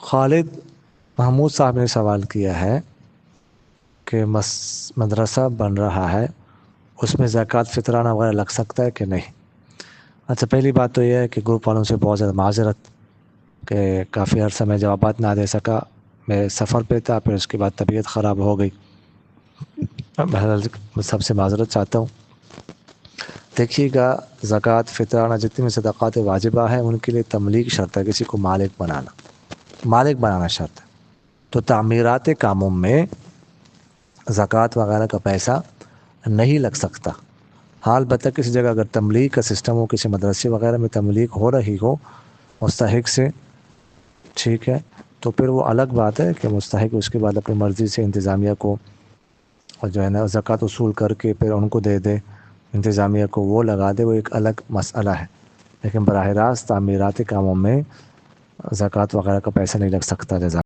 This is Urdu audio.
خالد محمود صاحب نے سوال کیا ہے کہ مدرسہ بن رہا ہے، اس میں زکوٰۃ فطرانہ وغیرہ لگ سکتا ہے کہ نہیں؟ اچھا، پہلی بات تو یہ ہے کہ گروپ والوں سے بہت زیادہ معذرت کہ کافی عرصہ میں جوابات نہ دے سکا، میں سفر پہ تھا، پھر اس کے بعد طبیعت خراب ہو گئی۔ بہرحال میں سب سے معذرت چاہتا ہوں۔ دیکھیے گا، زکوٰۃ فطرانہ جتنی بھی صدقات واجبہ ہیں ان کے لیے تملیک شرط ہے، کسی کو مالک بنانا شرط ہے۔ تو تعمیرات کاموں میں زکوٰۃ وغیرہ کا پیسہ نہیں لگ سکتا۔ ہاں البتہ کسی جگہ اگر تملیک کا سسٹم ہو، کسی مدرسے وغیرہ میں تملیک ہو رہی ہو مستحق سے، ٹھیک ہے، تو پھر وہ الگ بات ہے کہ مستحق اس کے بعد اپنی مرضی سے انتظامیہ کو اور جو ہے نا زکوٰۃ وصول کر کے پھر ان کو دے دے، انتظامیہ کو وہ لگا دے، وہ ایک الگ مسئلہ ہے۔ لیکن براہ راست تعمیراتی کاموں میں زکوٰۃ وغیرہ کا پیسہ نہیں لگ سکتا۔ جزاک